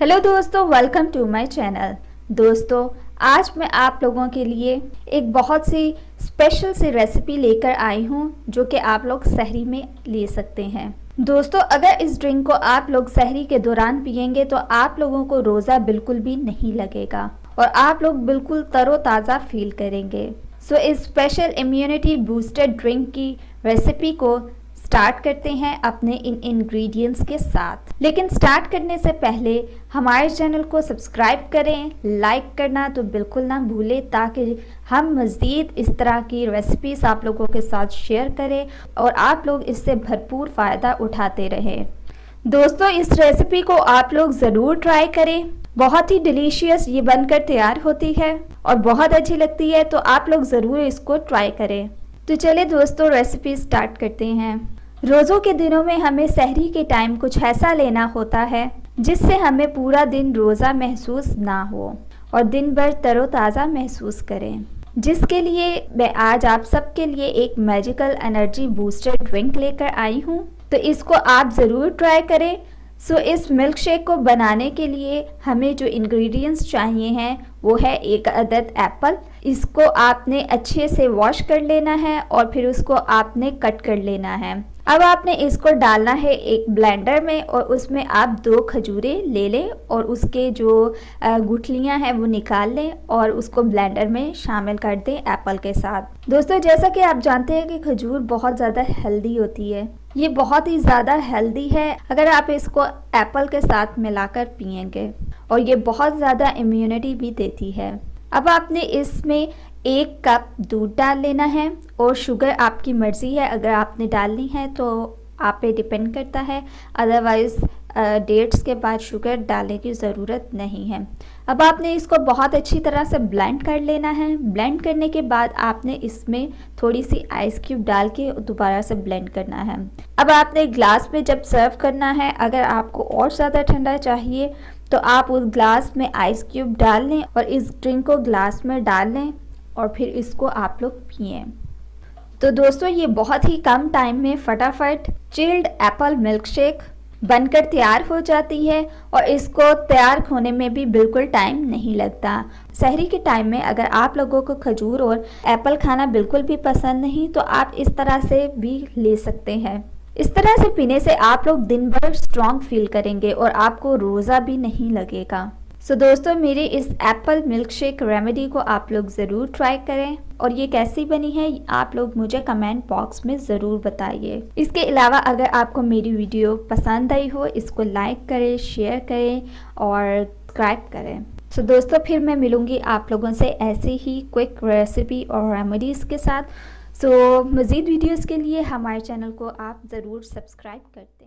Hello दोस्तों, welcome to my channel. दोस्तों, आज मैं आप लोगों के लिए एक बहुत सी स्पेशल सी रेसिपी लेकर आई हूँ जो कि आप लोग सहरी में ले सकते हैं। दोस्तों, अगर इस ड्रिंक को आप लोग सहरी के दौरान पियेंगे तो आप लोगों को रोज़ा बिल्कुल भी नहीं लगेगा और आप लोग बिल्कुल तरोताज़ा फील करेंगे। सो इस स्पेशल इम्यूनिटी बूस्टर ड्रिंक की रेसिपी को स्टार्ट करते हैं अपने इन इंग्रेडिएंट्स के साथ। लेकिन स्टार्ट करने से पहले हमारे चैनल को सब्सक्राइब करें, लाइक करना तो बिल्कुल ना भूलें ताकि हम मज़ीद इस तरह की रेसिपीज़ आप लोगों के साथ शेयर करें और आप लोग इससे भरपूर फ़ायदा उठाते रहें। दोस्तों, इस रेसिपी को आप लोग ज़रूर ट्राई करें। बहुत ही डिलीशियस ये बनकर तैयार होती है और बहुत अच्छी लगती है, तो आप लोग ज़रूर इसको ट्राई करें। तो चलिए दोस्तों, रेसिपी स्टार्ट करते हैं। रोज़ों के दिनों में हमें सहरी के टाइम कुछ ऐसा लेना होता है जिससे हमें पूरा दिन रोज़ा महसूस ना हो और दिन भर तरोताज़ा महसूस करें, जिसके लिए मैं आज आप सबके लिए एक मैजिकल एनर्जी बूस्टर ड्रिंक लेकर आई हूँ। तो इसको आप ज़रूर ट्राई करें। सो इस मिल्क शेक को बनाने के लिए हमें जो इंग्रेडिएंट्स चाहिए हैं वो है एक अदद एप्पल। इसको आपने अच्छे से वॉश कर लेना है और फिर उसको आपने कट कर लेना है। अब आपने इसको डालना है एक ब्लेंडर में और उसमें आप 2 खजूरें ले लें और उसके जो गुठलियां हैं वो निकाल लें और उसको ब्लेंडर में शामिल कर दें एप्पल के साथ। दोस्तों, जैसा कि आप जानते हैं कि खजूर बहुत ज़्यादा हेल्दी होती है, ये बहुत ही ज़्यादा हेल्दी है अगर आप इसको एप्पल के साथ मिलाकर पिएंगे, और ये बहुत ज़्यादा इम्यूनिटी भी देती है। अब आपने इसमें 1 कप दूध डाल लेना है और शुगर आपकी मर्ज़ी है, अगर आपने डालनी है तो आप पे डिपेंड करता है, अदरवाइज़ डेट्स के बाद शुगर डालने की ज़रूरत नहीं है। अब आपने इसको बहुत अच्छी तरह से ब्लेंड कर लेना है। ब्लेंड करने के बाद आपने इसमें थोड़ी सी आइस क्यूब डाल के दोबारा से ब्लेंड करना है। अब आपने ग्लास में जब सर्व करना है, अगर आपको और ज़्यादा ठंडा चाहिए तो आप उस ग्लास में आइस क्यूब डाल लें और इस ड्रिंक को ग्लास में डाल लें और फिर इसको आप लोग पिएं। तो दोस्तों, ये बहुत ही कम टाइम में फटाफट चिल्ड एप्पल मिल्क शेक बनकर तैयार हो जाती है और इसको तैयार होने में भी बिल्कुल टाइम नहीं लगता। सहरी के टाइम में अगर आप लोगों को खजूर और एप्पल खाना बिल्कुल भी पसंद नहीं तो आप इस तरह से भी ले सकते हैं। इस तरह से पीने से आप लोग दिन भर स्ट्रॉन्ग फील करेंगे और आपको रोज़ा भी नहीं लगेगा। सो दोस्तों, मेरी इस एप्पल मिल्क शेक रेमेडी को आप लोग ज़रूर ट्राई करें और ये कैसी बनी है आप लोग मुझे कमेंट बॉक्स में ज़रूर बताइए। इसके अलावा अगर आपको मेरी वीडियो पसंद आई हो, इसको लाइक करें, शेयर करें और सब्सक्राइब करें। सो दोस्तों, फिर मैं मिलूँगी आप लोगों से ऐसे ही क्विक रेसिपी और रेमेडीज़ के साथ। सो मज़ीद वीडियोज़ के लिए हमारे चैनल को आप ज़रूर सब्सक्राइब करते